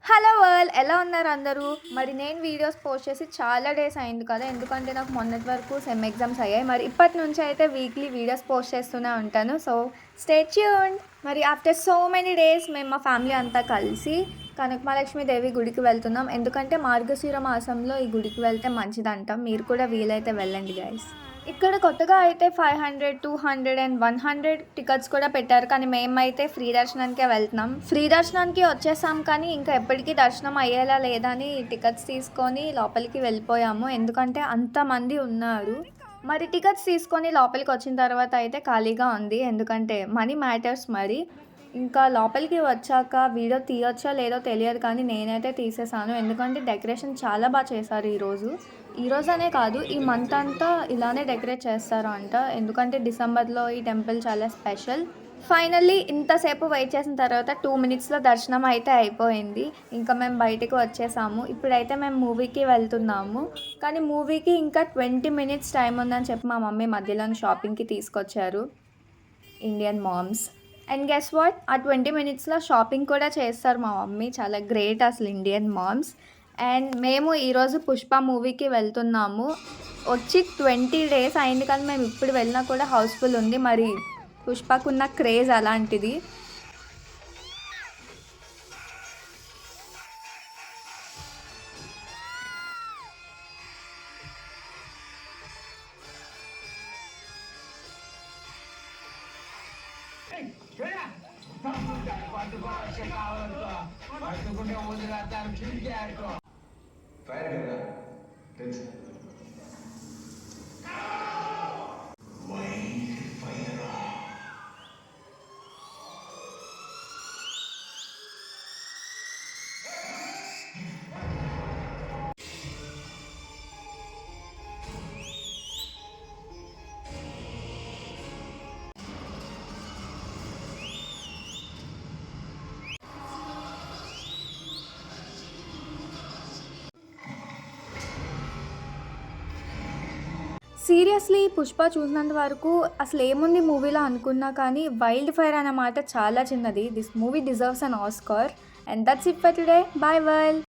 Hello world, ఎలా ఉన్నారు అందరూ? మరి నేను వీడియోస్ పోస్ట్ చేసి చాలా డేస్ అయింది కదా, ఎందుకంటే నాకు మొన్నటి వరకు సెమ్ ఎగ్జామ్స్ అయ్యాయి. మరి ఇప్పటి నుంచి అయితే వీక్లీ వీడియోస్ పోస్ట్ చేస్తూనే ఉంటాను. So stay tuned. మరి ఆఫ్టర్ సో మెనీ డేస్ మేము మా ఫ్యామిలీ అంతా కలిసి కనకమహాలక్ష్మి దేవి గుడికి వెళ్తున్నాం. ఎందుకంటే మార్గశిర మాసంలో ఈ గుడికి వెళ్తే మంచిదంటాం. మీరు కూడా వీలైతే వెళ్ళండి గైస్. ఇక్కడ కొత్తగా అయితే 500, 200 అండ్ 100 టికెట్స్ కూడా పెట్టారు. కానీ మేమైతే ఫ్రీ దర్శనానికే వెళ్తున్నాం. ఫ్రీ దర్శనానికి వచ్చేసాం, కానీ ఇంకా ఎప్పటికీ దర్శనం అయ్యేలా లేదని టికెట్స్ తీసుకొని లోపలికి వెళ్ళిపోయాము. ఎందుకంటే అంతమంది ఉన్నారు. మరి టికెట్స్ తీసుకొని లోపలికి వచ్చిన తర్వాత అయితే ఖాళీగా ఉంది. ఎందుకంటే మనీ మ్యాటర్స్. మరి ఇంకా లోపలికి వచ్చాక వీడియో తీయొచ్చో లేదో తెలియదు, కానీ నేనైతే తీసేసాను. ఎందుకంటే డెకరేషన్ చాలా బాగా చేశారు ఈరోజు అనే కాదు, ఈ మంత్ అంతా ఇలానే డెకరేట్ చేస్తారు అంట. ఎందుకంటే డిసెంబర్లో ఈ టెంపుల్ చాలా స్పెషల్. ఫైనల్లీ ఇంతసేపు వెయిట్ చేసిన తర్వాత 2 మినిట్స్లో దర్శనం అయితే అయిపోయింది. ఇంకా మేము బయటకు వచ్చేసాము. ఇప్పుడైతే మేము మూవీకి వెళ్తున్నాము. కానీ మూవీకి ఇంకా 20 మినిట్స్ టైం ఉందని చెప్పి మా మమ్మీ మధ్యలో షాపింగ్కి తీసుకొచ్చారు. Indian moms. And guess what, ఆ 20 మినిట్స్లో షాపింగ్ కూడా చేస్తారు మా మమ్మీ. చాలా గ్రేట్ అసలు ఇండియన్ మామ్స్. అండ్ మేము ఈరోజు పుష్ప మూవీకి వెళ్తున్నాము. వచ్చి 20 డేస్ అయింది, కానీ మేము ఇప్పుడు వెళ్ళినా కూడా హౌస్ఫుల్ ఉంది. మరి పుష్పకున్న క్రేజ్ అలాంటిది. ఫైర్ కదా తెలుసు. సీరియస్లీ పుష్ప చూసినంత వరకు అసలు ఏముంది మూవీలో అనుకున్నా, కానీ వైల్డ్ ఫైర్ అనే మాట చాలా చిన్నది. This movie deserves an Oscar. And that's it for today. Bye world.